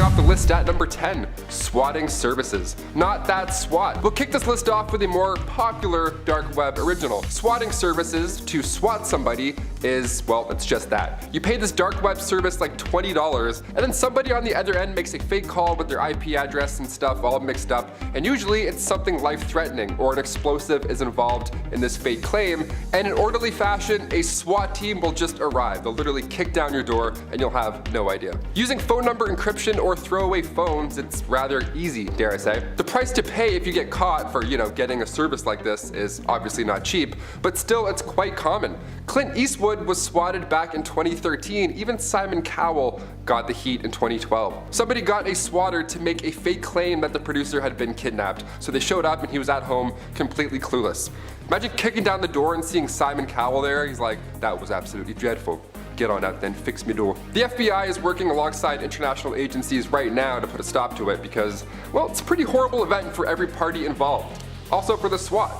Kicking off the list at number 10, swatting services. Not that SWAT. We'll kick this list off with a more popular dark web original. Swatting services, to swat somebody, is, well, it's just that. You pay this dark web service like $20, and then somebody on the other end makes a fake call with their IP address and stuff all mixed up, and usually it's something life-threatening, or an explosive is involved in this fake claim, and in orderly fashion, a SWAT team will just arrive. They'll literally kick down your door, and you'll have no idea. Using phone number encryption or throwaway phones, it's rather easy, dare I say. The price to pay if you get caught for, getting a service like this is obviously not cheap, but still it's quite common. Clint Eastwood was swatted back in 2013, even Simon Cowell got the heat in 2012. Somebody got a swatter to make a fake claim that the producer had been kidnapped, so they showed up and he was at home completely clueless. Imagine kicking down the door and seeing Simon Cowell there. He's like, that was absolutely dreadful. Get on out then, fix me door. The FBI is working alongside international agencies right now to put a stop to it because, well, it's a pretty horrible event for every party involved. Also for the SWAT.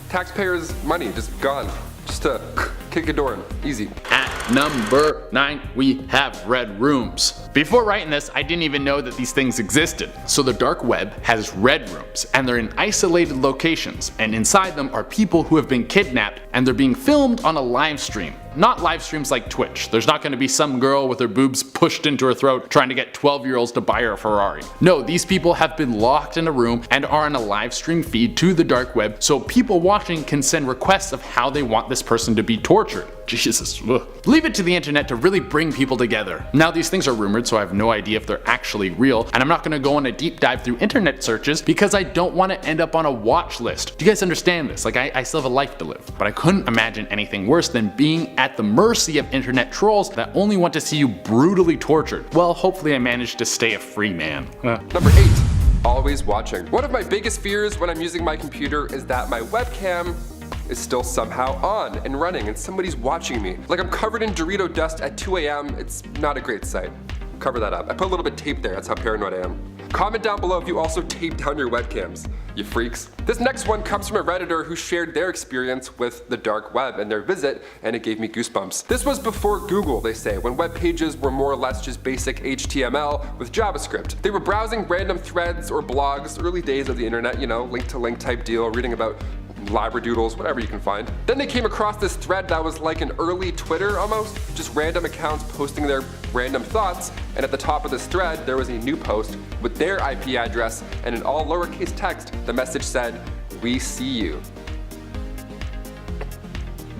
Taxpayers' money just gone. Just to kick a door in. Easy. At number 9, we have red rooms. Before writing this, I didn't even know that these things existed. So the dark web has red rooms, and they're in isolated locations, and inside them are people who have been kidnapped, and they're being filmed on a live stream. Not live streams like Twitch. There's not going to be some girl with her boobs pushed into her throat trying to get 12-year-olds to buy her a Ferrari. No, these people have been locked in a room and are on a live stream feed to the dark web, so people watching can send requests of how they want this person to be tortured. Jesus. Ugh. Leave it to the internet to really bring people together. Now these things are rumored, so I have no idea if they're actually real, and I'm not going to go on a deep dive through internet searches because I don't want to end up on a watch list. Do you guys understand this? Like, I still have a life to live, but I couldn't imagine anything worse than being at the mercy of internet trolls that only want to see you brutally tortured. Well, hopefully I managed to stay a free man. Number 8. Always watching. One of my biggest fears when I'm using my computer is that my webcam is still somehow on and running and somebody's watching me. Like I'm covered in Dorito dust at 2 a.m. It's not a great sight. Cover that up. I put a little bit of tape there, that's how paranoid I am. Comment down below if you also tape down your webcams, you freaks. This next one comes from a Redditor who shared their experience with the dark web and their visit, and it gave me goosebumps. This was before Google, they say, when web pages were more or less just basic HTML with JavaScript. They were browsing random threads or blogs, early days of the internet, link to link type deal, reading about labradoodles, whatever you can find. Then they came across this thread that was like an early Twitter almost, just random accounts posting their random thoughts, and at the top of this thread there was a new post with their IP address, and in all lowercase text the message said, "We see you."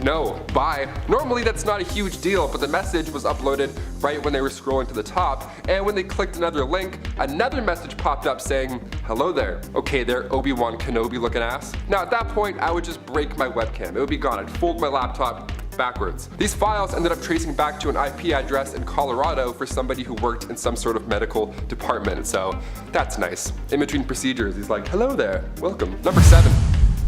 No, bye. Normally that's not a huge deal, but the message was uploaded right when they were scrolling to the top, and when they clicked another link, another message popped up saying, "Hello there." Okay, there, Obi-Wan Kenobi looking ass. Now at that point, I would just break my webcam. It would be gone. I'd fold my laptop backwards. These files ended up tracing back to an IP address in Colorado for somebody who worked in some sort of medical department, so that's nice. In between procedures, he's like, "Hello there, welcome." Number 7.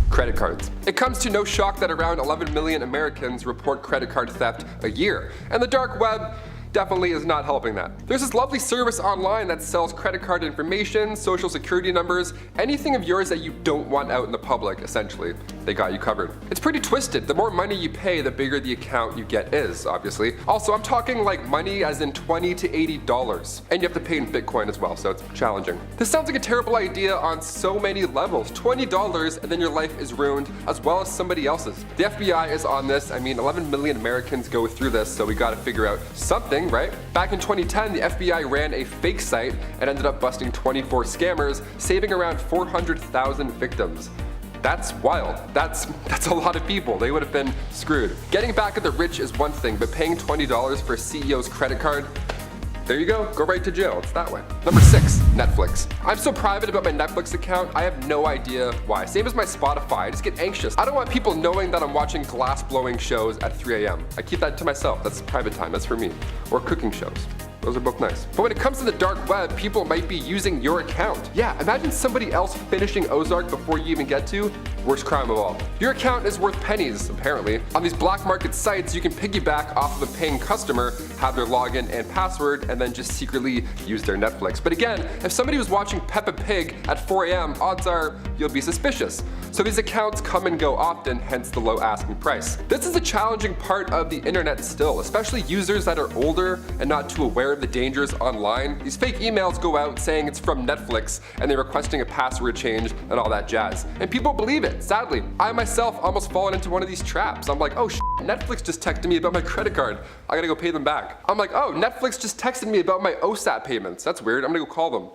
Credit cards. It comes to no shock that around 11 million Americans report credit card theft a year, and the dark web definitely is not helping that. There's this lovely service online that sells credit card information, social security numbers, anything of yours that you don't want out in the public, essentially. They got you covered. It's pretty twisted. The more money you pay, the bigger the account you get is, obviously. Also, I'm talking like money as in $20 to $80. And you have to pay in Bitcoin as well, so it's challenging. This sounds like a terrible idea on so many levels. $20 and then your life is ruined, as well as somebody else's. The FBI is on this. I mean, 11 million Americans go through this, so we gotta figure out something, right? Back in 2010, the FBI ran a fake site and ended up busting 24 scammers, saving around 400,000 victims. That's wild. That's a lot of people. They would have been screwed. Getting back at the rich is one thing, but paying $20 for a CEO's credit card, there you go right to jail. It's that way. Number 6, Netflix. I'm so private about my Netflix account, I have no idea why. Same as my Spotify, I just get anxious. I don't want people knowing that I'm watching glass-blowing shows at 3 a.m. I keep that to myself. That's private time, that's for me. Or cooking shows. Those are both nice. But when it comes to the dark web, people might be using your account. Yeah, imagine somebody else finishing Ozark before you even get to. Worst crime of all. Your account is worth pennies, apparently. On these black market sites, you can piggyback off of a paying customer, have their login and password, and then just secretly use their Netflix. But again, if somebody was watching Peppa Pig at 4 a.m., odds are you'll be suspicious. So these accounts come and go often, hence the low asking price. This is a challenging part of the internet still, especially users that are older and not too aware of the dangers online, these fake emails go out saying it's from Netflix and they're requesting a password change and all that jazz. And people believe it, sadly. I myself almost fallen into one of these traps. I'm like, oh shit, Netflix just texted me about my credit card. I gotta go pay them back. I'm like, oh, Netflix just texted me about my OSAP payments. That's weird, I'm gonna go call them.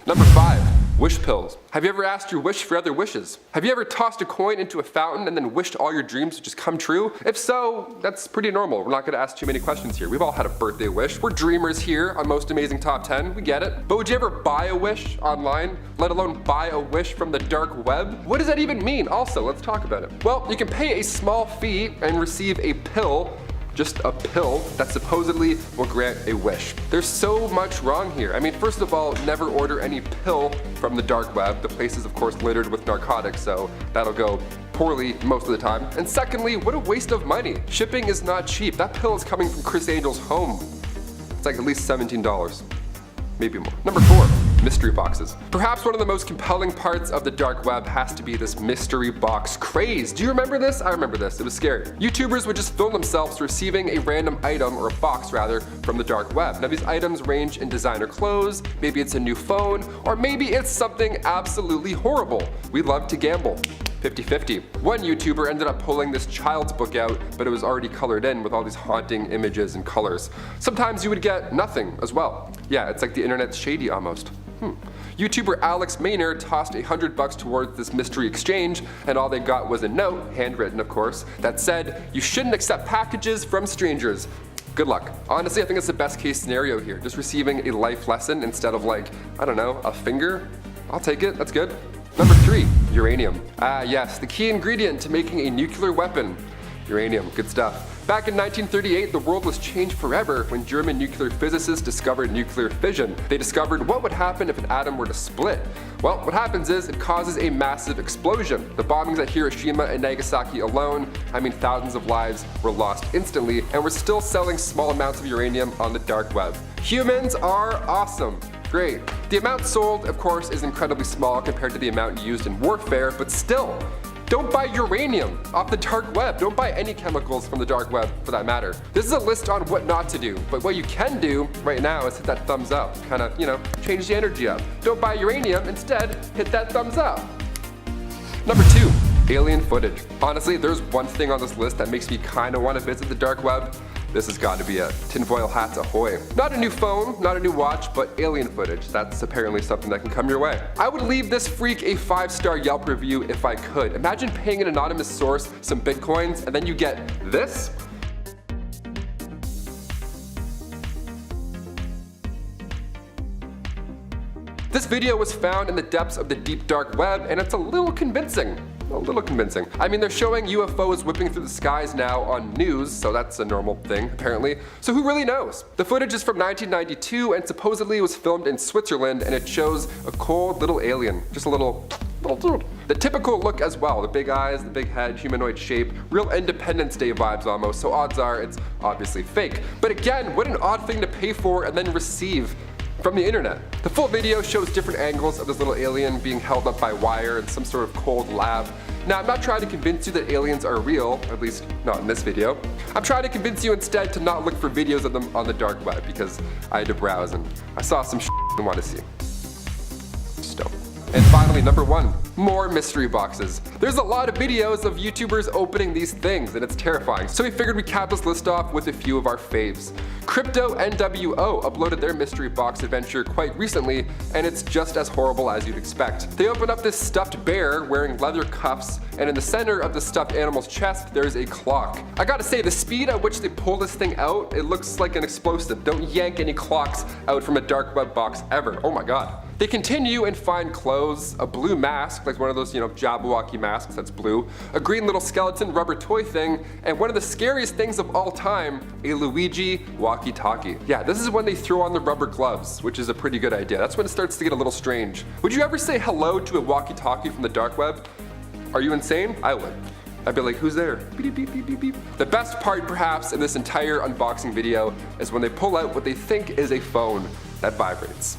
Number 5, wish pills. Have you ever asked your wish for other wishes? Have you ever tossed a coin into a fountain and then wished all your dreams would just come true? If so, that's pretty normal. We're not gonna ask too many questions here. We've all had a birthday wish. We're dreamers here on Most Amazing Top 10, we get it. But would you ever buy a wish online, let alone buy a wish from the dark web? What does that even mean? Also, let's talk about it. Well, you can pay a small fee and receive a pill, just a pill, that supposedly will grant a wish. There's so much wrong here. I mean, first of all, never order any pill from the dark web. The place is of course littered with narcotics, so that'll go poorly most of the time. And secondly, what a waste of money. Shipping is not cheap. That pill is coming from Chris Angel's home. It's like at least $17. Maybe more. Number 4, mystery boxes. Perhaps one of the most compelling parts of the dark web has to be this mystery box craze. Do you remember this? I remember this, it was scary. YouTubers would just film themselves receiving a random item, or a box rather, from the dark web. Now these items range in designer clothes, maybe it's a new phone, or maybe it's something absolutely horrible. We love to gamble. 50-50. One YouTuber ended up pulling this child's book out, but it was already colored in with all these haunting images and colors. Sometimes you would get nothing as well. Yeah, it's like the internet's shady almost. YouTuber Alex Maynard tossed $100 towards this mystery exchange, and all they got was a note, handwritten of course, that said, "You shouldn't accept packages from strangers. Good luck." Honestly, I think it's the best case scenario here. Just receiving a life lesson instead of like, I don't know, a finger. I'll take it, that's good. Number 3, uranium. Ah yes, the key ingredient to making a nuclear weapon. Uranium, good stuff. Back in 1938, the world was changed forever when German nuclear physicists discovered nuclear fission. They discovered what would happen if an atom were to split. Well, what happens is it causes a massive explosion. The bombings at Hiroshima and Nagasaki alone, I mean thousands of lives were lost instantly, and we're still selling small amounts of uranium on the dark web. Humans are awesome. Great. The amount sold, of course, is incredibly small compared to the amount used in warfare, but still, don't buy uranium off the dark web. Don't buy any chemicals from the dark web for that matter. This is a list on what not to do, but what you can do right now is hit that thumbs up. Kind of, change the energy up. Don't buy uranium, instead hit that thumbs up. Number 2, alien footage. Honestly, there's one thing on this list that makes me kind of want to visit the dark web. This has got to be it. Tinfoil hats ahoy. Not a new phone, not a new watch, but alien footage. That's apparently something that can come your way. I would leave this freak a 5-star Yelp review if I could. Imagine paying an anonymous source some bitcoins and then you get this. This video was found in the depths of the deep dark web, and it's a little convincing. I mean, they're showing UFOs whipping through the skies now on news, so that's a normal thing, apparently. So who really knows? The footage is from 1992 and supposedly was filmed in Switzerland, and it shows a cold little alien. Just a little dude. The typical look as well, the big eyes, the big head, humanoid shape, real Independence Day vibes almost, so odds are it's obviously fake. But again, what an odd thing to pay for and then receive from the internet. The full video shows different angles of this little alien being held up by wire in some sort of cold lab. Now, I'm not trying to convince you that aliens are real, at least not in this video. I'm trying to convince you instead to not look for videos of them on the dark web, because I had to browse and I saw some shit I want to see. Stop. And finally, number 1, more mystery boxes. There's a lot of videos of YouTubers opening these things, and it's terrifying. So we figured we'd cap this list off with a few of our faves. Crypto NWO uploaded their mystery box adventure quite recently, and it's just as horrible as you'd expect. They open up this stuffed bear wearing leather cuffs, and in the center of the stuffed animal's chest, there's a clock. I gotta say, the speed at which they pull this thing out, it looks like an explosive. Don't yank any clocks out from a dark web box ever. Oh my god. They continue and find clothes, a blue mask, like one of those, Jabberwocky masks that's blue, a green little skeleton rubber toy thing, and one of the scariest things of all time, a Luigi walkie-talkie. Yeah, this is when they throw on the rubber gloves, which is a pretty good idea. That's when it starts to get a little strange. Would you ever say hello to a walkie-talkie from the dark web? Are you insane? I would. I'd be like, who's there? Beep, beep, beep, beep, beep. The best part, perhaps, in this entire unboxing video is when they pull out what they think is a phone that vibrates.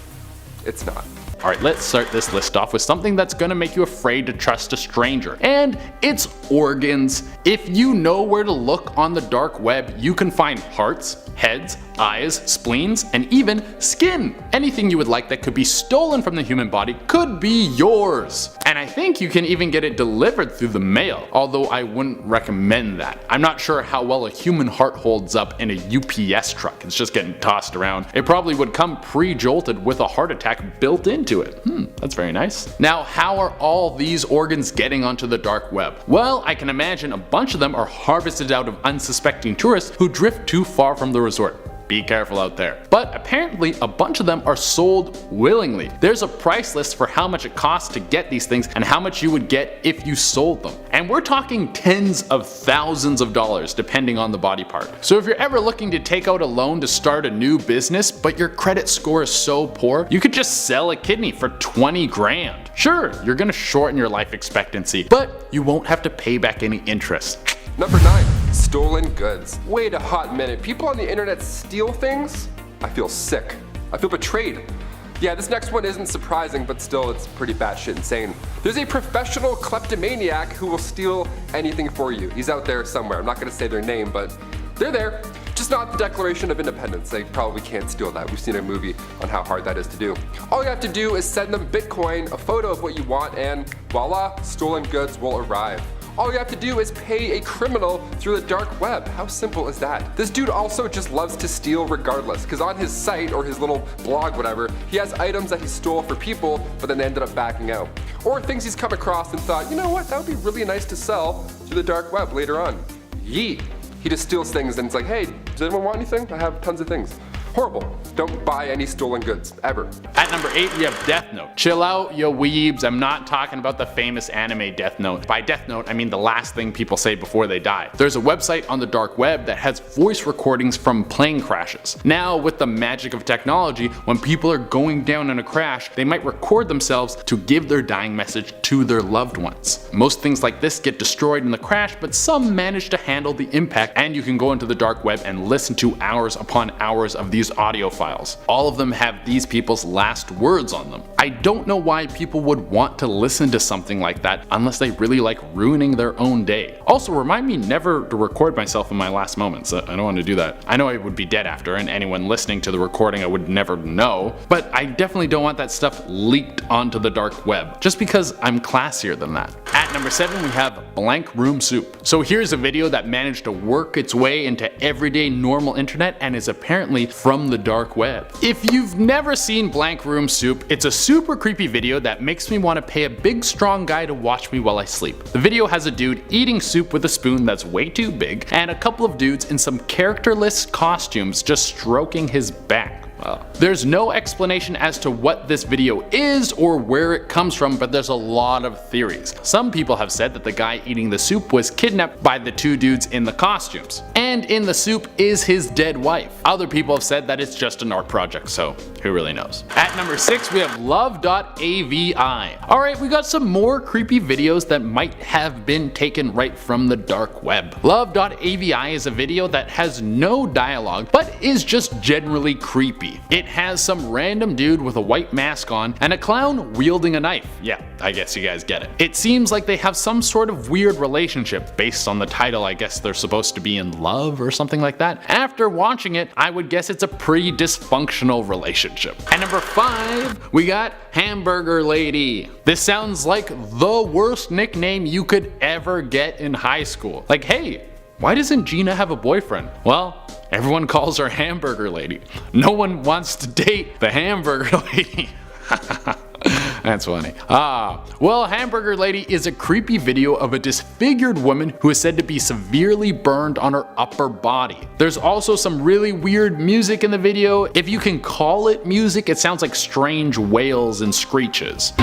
It's not. Alright, let's start this list off with something that's gonna make you afraid to trust a stranger. And it's organs. If you know where to look on the dark web, you can find hearts, heads, eyes, spleens, and even skin. Anything you would like that could be stolen from the human body could be yours. And I think you can even get it delivered through the mail, although I wouldn't recommend that. I'm not sure how well a human heart holds up in a UPS truck. It's just getting tossed around. It probably would come pre-jolted with a heart attack built into it. That's very nice. Now, how are all these organs getting onto the dark web? Well, I can imagine a bunch of them are harvested out of unsuspecting tourists who drift too far from the resort. Be careful out there. But apparently a bunch of them are sold willingly. There's a price list for how much it costs to get these things and how much you would get if you sold them. And we're talking tens of thousands of dollars depending on the body part. So if you're ever looking to take out a loan to start a new business but your credit score is so poor, you could just sell a kidney for 20 grand. Sure, you're gonna shorten your life expectancy, but you won't have to pay back any interest. Number 9. Stolen goods. Wait a hot minute. People on the internet steal things? I feel sick. I feel betrayed. Yeah, this next one isn't surprising, but still it's pretty batshit insane. There's a professional kleptomaniac who will steal anything for you. He's out there somewhere. I'm not gonna say their name, but they're there. Just not the Declaration of Independence. They probably can't steal that. We've seen a movie on how hard that is to do. All you have to do is send them Bitcoin, a photo of what you want, and voila, stolen goods will arrive. All you have to do is pay a criminal through the dark web. How simple is that? This dude also just loves to steal regardless, because on his site or his little blog, whatever, he has items that he stole for people, but then they ended up backing out. Or things he's come across and thought, you know what, that would be really nice to sell through the dark web later on. Yeet. He just steals things and it's like, hey, does anyone want anything? I have tons of things. Horrible. Don't buy any stolen goods, ever. At number 8, we have Death Note. Chill out, yo weebs. I'm not talking about the famous anime Death Note. By Death Note, I mean the last thing people say before they die. There's a website on the dark web that has voice recordings from plane crashes. Now, with the magic of technology, when people are going down in a crash, they might record themselves to give their dying message to their loved ones. Most things like this get destroyed in the crash, but some manage to handle the impact, and you can go into the dark web and listen to hours upon hours of these audio files. All of them have these people's last words on them. I don't know why people would want to listen to something like that unless they really like ruining their own day. Also, remind me never to record myself in my last moments. I don't want to do that. I know I would be dead after, and anyone listening to the recording I would never know, but I definitely don't want that stuff leaked onto the dark web, just because I'm classier than that. At number 7, we have Blank Room Soup. So here's a video that managed to work its way into everyday normal internet and is apparently from the dark web. If you've never seen Blank Room Soup, it's a super creepy video that makes me want to pay a big strong guy to watch me while I sleep. The video has a dude eating soup with a spoon that's way too big, and a couple of dudes in some characterless costumes just stroking his back. There's no explanation as to what this video is or where it comes from, but there's a lot of theories. Some people have said that the guy eating the soup was kidnapped by the two dudes in the costumes, and in the soup is his dead wife. Other people have said that it's just an art project, so who really knows. At number 6, we have love.avi. Alright, we got some more creepy videos that might have been taken right from the dark web. Love.avi is a video that has no dialogue, but is just generally creepy. It has some random dude with a white mask on and a clown wielding a knife. Yeah, I guess you guys get it. It seems like they have some sort of weird relationship. Based on the title, I guess they're supposed to be in love or something like that. After watching it, I would guess it's a pretty dysfunctional relationship. At number 5, we got Hamburger Lady. This sounds like the worst nickname you could ever get in high school. Like, hey, why doesn't Gina have a boyfriend? Well, everyone calls her Hamburger Lady. No one wants to date the Hamburger Lady. That's funny. Well, Hamburger Lady is a creepy video of a disfigured woman who is said to be severely burned on her upper body. There's also some really weird music in the video. If you can call it music, it sounds like strange wails and screeches.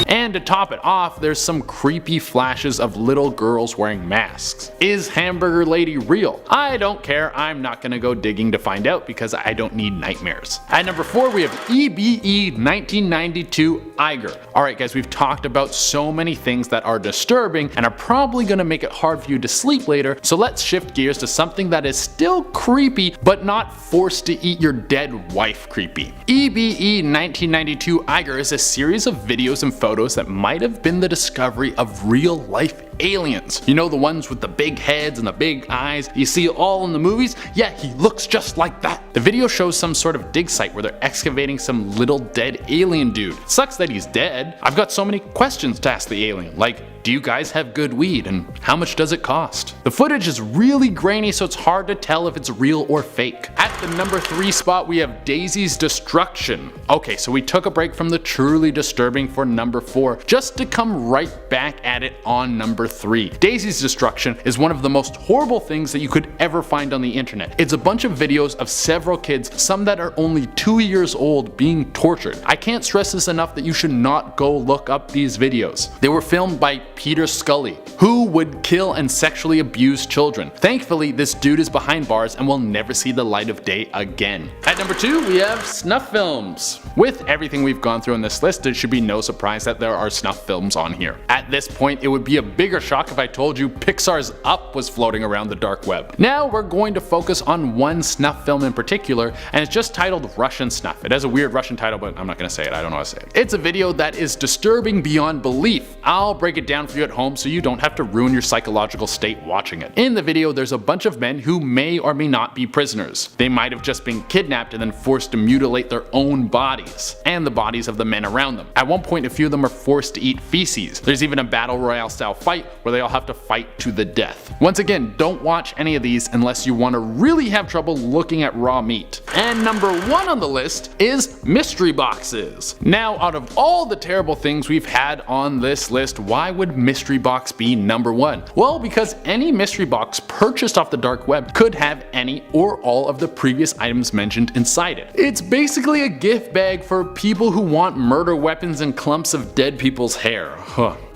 And to to top it off, there's some creepy flashes of little girls wearing masks. Is Hamburger Lady real? I don't care, I'm not gonna go digging to find out because I don't need nightmares. At number 4 we have EBE 1992 Eiger. Alright guys, we've talked about so many things that are disturbing and are probably gonna make it hard for you to sleep later, so let's shift gears to something that is still creepy but not forced to eat your dead wife creepy. EBE 1992 Eiger is a series of videos and photos that might have been the discovery of real life aliens. You know, the ones with the big heads and the big eyes you see all in the movies? Yeah, he looks just like that. The video shows some sort of dig site where they're excavating some little dead alien dude. Sucks that he's dead. I've got so many questions to ask the alien, like, do you guys have good weed and how much does it cost? The footage is really grainy, so it's hard to tell if it's real or fake. At the number 3 spot we have Daisy's Destruction. Okay, so we took a break from the truly disturbing for number 4 just to come right back at it on number 3. Daisy's Destruction is one of the most horrible things that you could ever find on the internet. It's a bunch of videos of several kids, some that are only 2 years old, being tortured. I can't stress this enough that you should not go look up these videos. They were filmed by Peter Scully, who would kill and sexually abuse children. Thankfully, this dude is behind bars and will never see the light of day again. At number 2, we have snuff films. With everything we've gone through in this list, it should be no surprise that there are snuff films on here. At this point, it would be a bigger shock if I told you Pixar's Up was floating around the dark web. Now we're going to focus on one snuff film in particular, and it's just titled Russian Snuff. It has a weird Russian title, but I'm not gonna say it, I don't know how to say it. It's a video that is disturbing beyond belief. I'll break it down for you at home so you don't have to ruin your psychological state watching it. In the video, there's a bunch of men who may or may not be prisoners. They might have just been kidnapped and then forced to mutilate their own bodies, and the bodies of the men around them. At one point, a few of them are forced to eat feces. There's even a battle royale style fight where they all have to fight to the death. Once again, don't watch any of these unless you want to really have trouble looking at raw meat. And number 1 on the list is mystery boxes. Now, out of all the terrible things we've had on this list, why would mystery box be number 1? Well, because any mystery box purchased off the dark web could have any or all of the previous items mentioned inside it. It's basically a gift bag for people who want murder weapons and clumps of dead people's hair.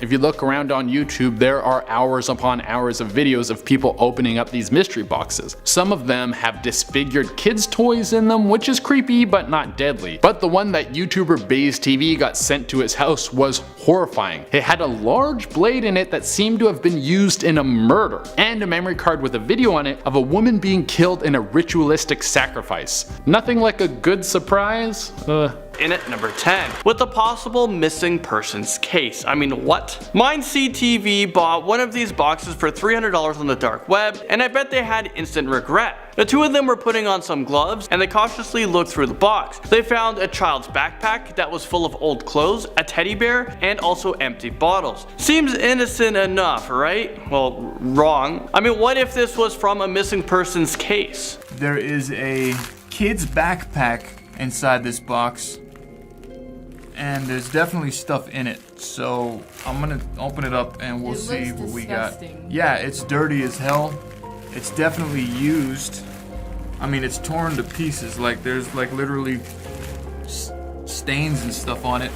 If you look around on YouTube, there are hours upon hours of videos of people opening up these mystery boxes. Some of them have disfigured kids' toys in them, which is creepy but not deadly. But the one that YouTuber Baze TV got sent to his house was horrifying. It had a large blade in it that seemed to have been used in a murder, and a memory card with a video on it of a woman being killed in a ritualistic sacrifice. Nothing like a good surprise? In at number 10, with the possible missing persons case. I mean, what? Mine CTV bought one of these boxes for $300 on the dark web, and I bet they had instant regret. The two of them were putting on some gloves, and they cautiously looked through the box. They found a child's backpack that was full of old clothes, a teddy bear, and also empty bottles. Seems innocent enough, right? Well, wrong. I mean, what if this was from a missing persons case? There is a kid's backpack inside this box, and there's definitely stuff in it. So I'm gonna open it up and we'll see what we got. Yeah, it's dirty as hell. It's definitely used. I mean, it's torn to pieces. Like, there's like literally stains and stuff on it.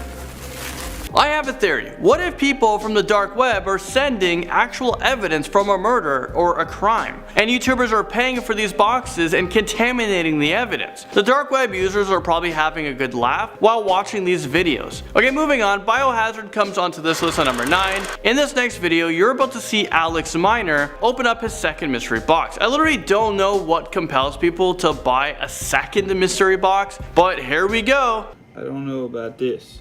I have a theory. What if people from the dark web are sending actual evidence from a murder or a crime, and YouTubers are paying for these boxes and contaminating the evidence? The dark web users are probably having a good laugh while watching these videos. Okay, moving on, Biohazard comes onto this list on number 9. In this next video, you're about to see Alex Miner open up his second mystery box. I literally don't know what compels people to buy a second mystery box, but here we go. I don't know about this.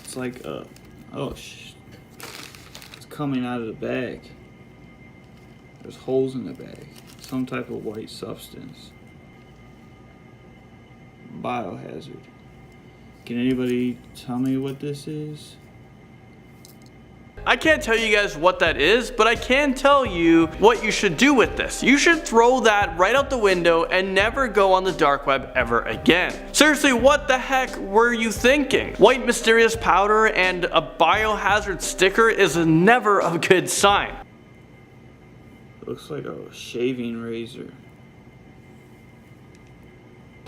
It's like, it's coming out of the bag. There's holes in the bag. Some type of white substance. Biohazard. Can anybody tell me what this is? I can't tell you guys what that is, but I can tell you what you should do with this. You should throw that right out the window and never go on the dark web ever again. Seriously, what the heck were you thinking? White mysterious powder and a biohazard sticker is never a good sign. Looks like a shaving razor.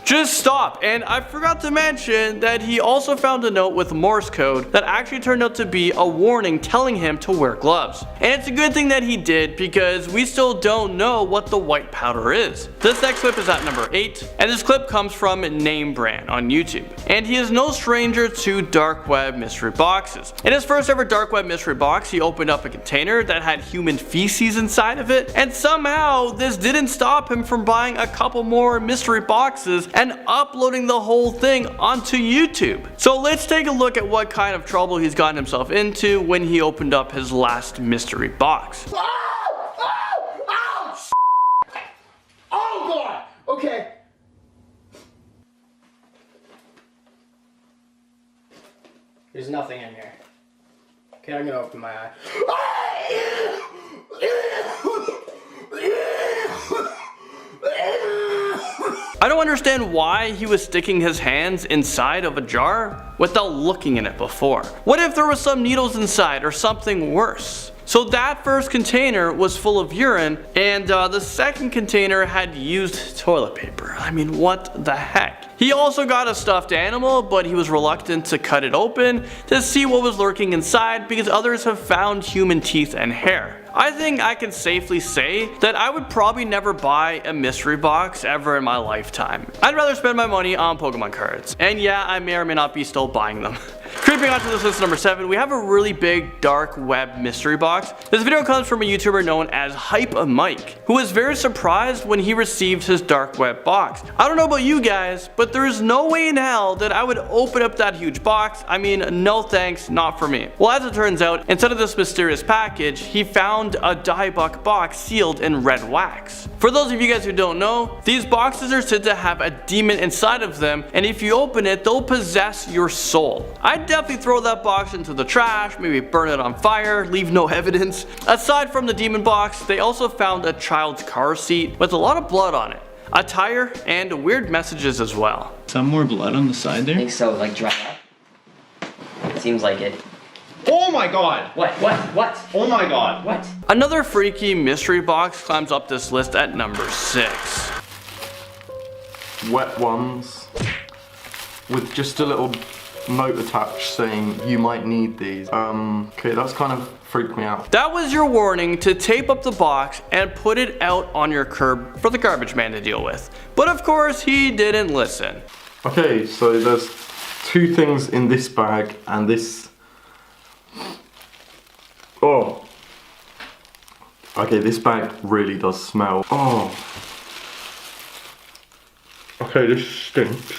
Just stop. And I forgot to mention that he also found a note with Morse code that actually turned out to be a warning telling him to wear gloves. And it's a good thing that he did because we still don't know what the white powder is. This next clip is at number 8, and this clip comes from Name Brand on YouTube. And he is no stranger to dark web mystery boxes. In his first ever dark web mystery box, he opened up a container that had human feces inside of it, and somehow this didn't stop him from buying a couple more mystery boxes and uploading the whole thing onto YouTube. So let's take a look at what kind of trouble he's gotten himself into when he opened up his last mystery box. Oh God! Okay. There's nothing in here. Okay, I'm gonna open my eye. I don't understand why he was sticking his hands inside of a jar without looking in it before. What if there was some needles inside or something worse? So that first container was full of urine, and the second container had used toilet paper. I mean, what the heck? He also got a stuffed animal, but he was reluctant to cut it open to see what was lurking inside because others have found human teeth and hair. I think I can safely say that I would probably never buy a mystery box ever in my lifetime. I'd rather spend my money on Pokemon cards. And yeah, I may or may not be still buying them. Creeping onto this list, number 7, we have a really big dark web mystery box. This video comes from a YouTuber known as Hype Mike, who was very surprised when he received his dark web box. I don't know about you guys, but there is no way in hell that I would open up that huge box. I mean, no thanks, not for me. Well, as it turns out, instead of this mysterious package, he found a diebuck box sealed in red wax. For those of you guys who don't know, these boxes are said to have a demon inside of them, and if you open it, they'll possess your soul. I'd definitely throw that box into the trash, maybe burn it on fire, leave no evidence. Aside from the demon box, they also found a child's car seat with a lot of blood on it, a tire, and weird messages as well. Some more blood on the side I there? think so, like dry up. It seems like it. Oh my God! What? Oh my God! What? Another freaky mystery box climbs up this list at number 6. Wet ones with just a little note attached saying you might need these. Okay, that's kind of freaked me out. That was your warning to tape up the box and put it out on your curb for the garbage man to deal with. But of course, he didn't listen. Okay, so there's 2 things in this bag and this. Oh. Okay, this bag really does smell. Oh. Okay, this stinks.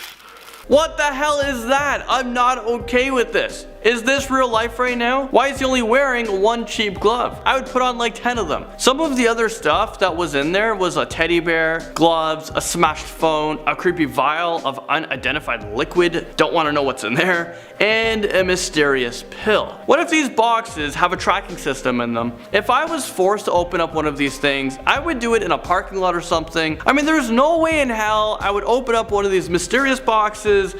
What the hell is that? I'm not okay with this. Is this real life right now? Why is he only wearing one cheap glove? I would put on like 10 of them. Some of the other stuff that was in there was a teddy bear, gloves, a smashed phone, a creepy vial of unidentified liquid, don't want to know what's in there, and a mysterious pill. What if these boxes have a tracking system in them? If I was forced to open up one of these things, I would do it in a parking lot or something. I mean, there's no way in hell I would open up one of these mysterious boxes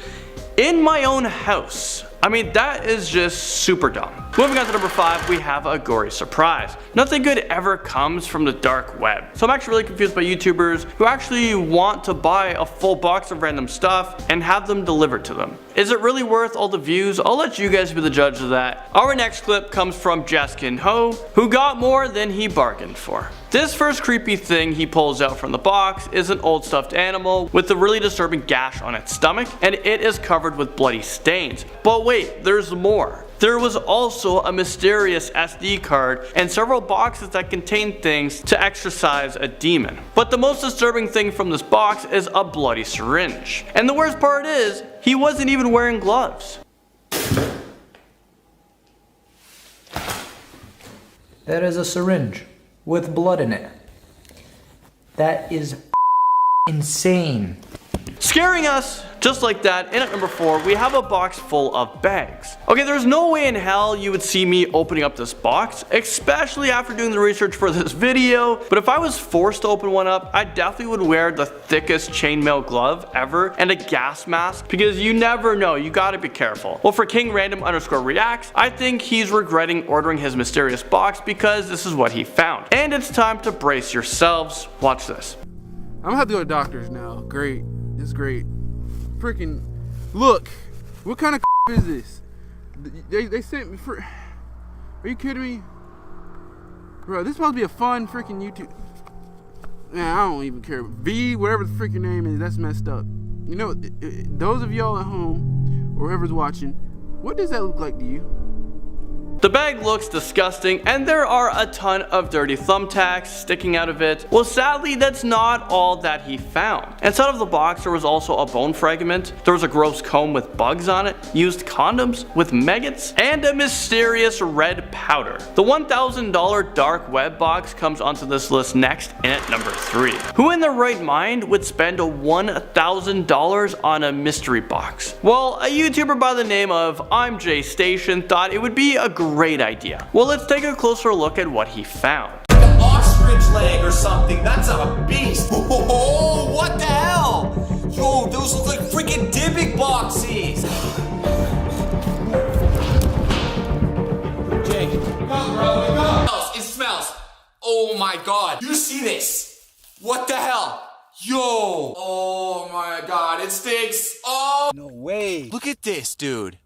in my own house. I mean, that is just super dumb. Moving on to number 5, we have a gory surprise. Nothing good ever comes from the dark web. So I'm actually really confused by YouTubers who actually want to buy a full box of random stuff and have them delivered to them. Is it really worth all the views? I'll let you guys be the judge of that. Our next clip comes from Jaskin Ho, who got more than he bargained for. This first creepy thing he pulls out from the box is an old stuffed animal with a really disturbing gash on its stomach, and it is covered with bloody stains. But wait, there's more. There was also a mysterious SD card and several boxes that contained things to exorcise a demon. But the most disturbing thing from this box is a bloody syringe. And the worst part is, he wasn't even wearing gloves. That is a syringe with blood in it. That is insane. Scaring us just like that. And at number 4, we have a box full of bags. Okay, there's no way in hell you would see me opening up this box, especially after doing the research for this video. But if I was forced to open one up, I definitely would wear the thickest chainmail glove ever and a gas mask, because you never know, you gotta be careful. Well, for King Random _reacts, I think he's regretting ordering his mysterious box because this is what he found. And it's time to brace yourselves. Watch this. I'm gonna have to go to doctors now. Great. It's great. freaking look. What kind of is this? They sent me for. Are you kidding me? Bro, this supposed to be a fun freaking YouTube. Man, I don't even care. V, whatever the freaking name is, that's messed up. You know, those of y'all at home, or whoever's watching, what does that look like to you? The bag looks disgusting, and there are a ton of dirty thumbtacks sticking out of it. Well, sadly, that's not all that he found. Inside of the box, there was also a bone fragment, there was a gross comb with bugs on it, used condoms with maggots, and a mysterious red powder. The $1,000 dark web box comes onto this list next, and at number 3. Who in their right mind would spend $1,000 on a mystery box? Well, a YouTuber by the name of I'm Jay Station thought it would be a great idea. Well, let's take a closer look at what he found. Like an ostrich leg or something. That's a beast. Oh, what the hell? Yo, those look like freaking Dybbuk boxes. Jake, come bro, wake up. It smells. Oh my god. You see this? What the hell? Yo. Oh my god, it stinks. Oh. No way. Look at this, dude.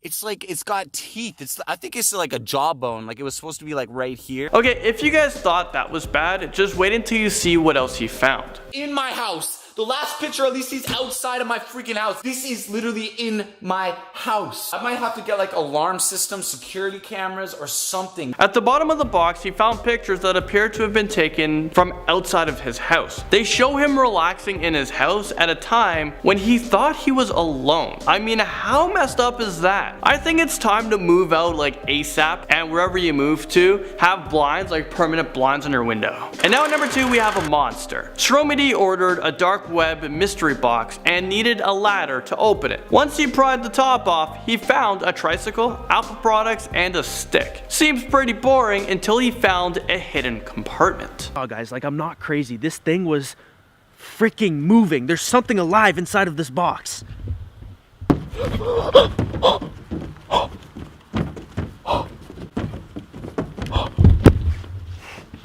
It's like, it's got teeth. I think it's like a jawbone. Like it was supposed to be like right here. Okay, if you guys thought that was bad, just wait until you see what else he found. In my house. The last picture, at least he's outside of my freaking house. This is literally in my house. I might have to get like alarm system, security cameras, or something. At the bottom of the box, he found pictures that appear to have been taken from outside of his house. They show him relaxing in his house at a time when he thought he was alone. I mean, how messed up is that? I think it's time to move out like ASAP, and wherever you move to, have blinds, like permanent blinds on your window. And now at number 2, we have a monster. Stromedy ordered a dark web mystery box and needed a ladder to open it. Once he pried the top off, he found a tricycle, Apple products, and a stick. Seems pretty boring until he found a hidden compartment. Oh guys, like I'm not crazy. This thing was freaking moving. There's something alive inside of this box.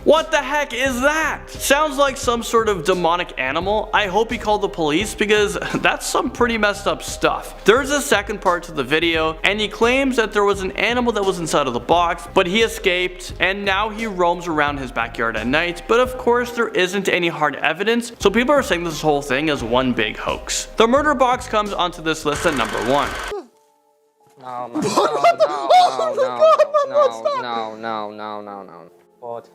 What the heck is that? Sounds like some sort of demonic animal. I hope he called the police because that's some pretty messed up stuff. There's a second part to the video, and he claims that there was an animal that was inside of the box, but he escaped, and now he roams around his backyard at night. But of course, there isn't any hard evidence, so people are saying this whole thing is one big hoax. The murder box comes onto this list at number 1. No. But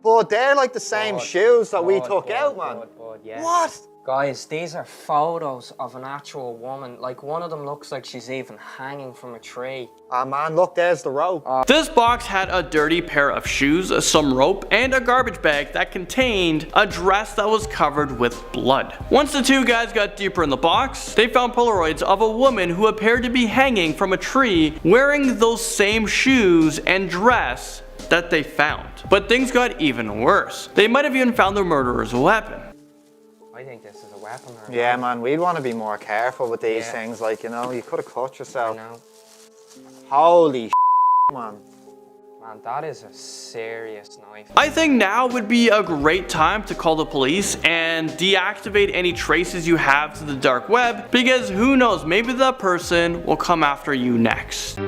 But they're like the same shoes that we took out, man. yeah. What? Guys, these are photos of an actual woman. Like, one of them looks like she's even hanging from a tree. Ah, man, look, there's the rope. This box had a dirty pair of shoes, some rope, and a garbage bag that contained a dress that was covered with blood. Once the two guys got deeper in the box, they found Polaroids of a woman who appeared to be hanging from a tree wearing those same shoes and dress that they found. But things got even worse. They might have even found the murderer's weapon. I think this is a weapon. Yeah, man, we'd want to be more careful with these things. Like, you know, you could have cut yourself. I know. Holy man. Man, that is a serious knife. I think now would be a great time to call the police and deactivate any traces you have to the dark web, because who knows, maybe that person will come after you next.